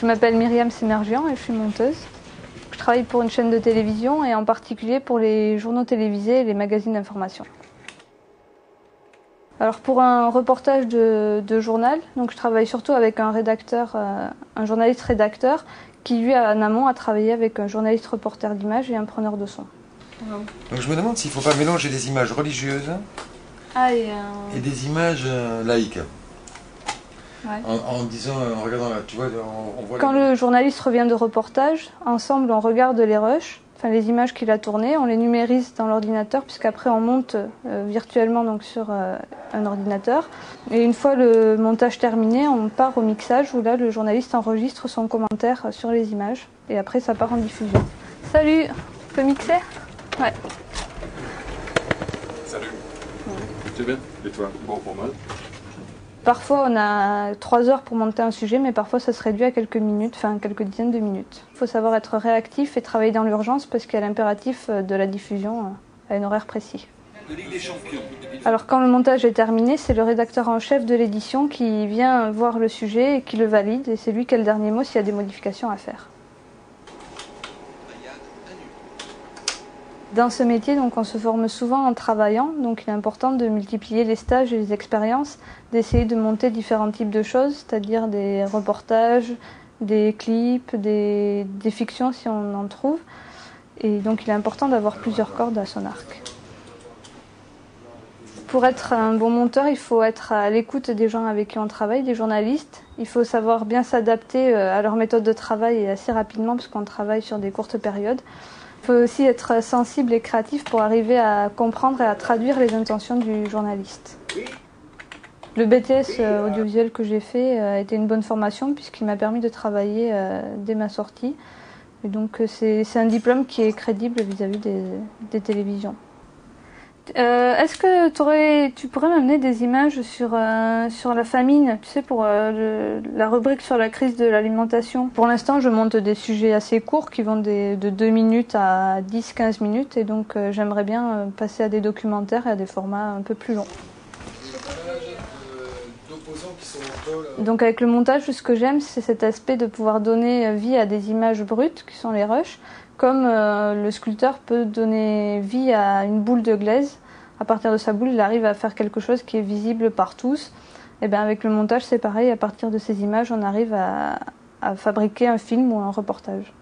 Je m'appelle Myriam Semerjian et je suis monteuse. Je travaille pour une chaîne de télévision et en particulier pour les journaux télévisés et les magazines d'information. Alors pour un reportage de journal, donc je travaille surtout avec un rédacteur, un journaliste rédacteur qui lui en amont a travaillé avec un journaliste reporter d'image et un preneur de son. Donc je me demande s'il ne faut pas mélanger des images religieuses et des images laïques. Ouais. En disant, en regardant là, tu vois, on voit... Quand le journaliste revient de reportage, ensemble on regarde les rushs, enfin les images qu'il a tournées, on les numérise dans l'ordinateur puisqu'après on monte virtuellement donc sur un ordinateur. Et une fois le montage terminé, on part au mixage où là le journaliste enregistre son commentaire sur les images et après ça part en diffusion. Salut, tu peux mixer? Ouais. Salut. C'est bien. Et toi? Bon pour moi. Parfois on a 3 heures pour monter un sujet, mais parfois ça se réduit à quelques minutes, enfin quelques dizaines de minutes. Il faut savoir être réactif et travailler dans l'urgence parce qu'il y a l'impératif de la diffusion à un horaire précis. Alors quand le montage est terminé, c'est le rédacteur en chef de l'édition qui vient voir le sujet et qui le valide, et c'est lui qui a le dernier mot s'il y a des modifications à faire. Dans ce métier, donc, on se forme souvent en travaillant, donc il est important de multiplier les stages et les expériences, d'essayer de monter différents types de choses, c'est-à-dire des reportages, des clips, des fictions si on en trouve. Et donc il est important d'avoir plusieurs cordes à son arc. Pour être un bon monteur, il faut être à l'écoute des gens avec qui on travaille, des journalistes. Il faut savoir bien s'adapter à leur méthode de travail et assez rapidement parce qu'on travaille sur des courtes périodes. Il faut aussi être sensible et créatif pour arriver à comprendre et à traduire les intentions du journaliste. Le BTS audiovisuel que j'ai fait a été une bonne formation puisqu'il m'a permis de travailler dès ma sortie. Et donc c'est un diplôme qui est crédible vis-à-vis des télévisions. Est-ce que tu pourrais m'amener des images sur la famine, tu sais, pour la rubrique sur la crise de l'alimentation? Pour l'instant, je monte des sujets assez courts qui vont de 2 minutes à 10-15 minutes et donc j'aimerais bien passer à des documentaires et à des formats un peu plus longs. Donc avec le montage, ce que j'aime, c'est cet aspect de pouvoir donner vie à des images brutes, qui sont les rushs, comme le sculpteur peut donner vie à une boule de glaise. À partir de sa boule, il arrive à faire quelque chose qui est visible par tous. Et bien avec le montage, c'est pareil, à partir de ces images, on arrive à fabriquer un film ou un reportage.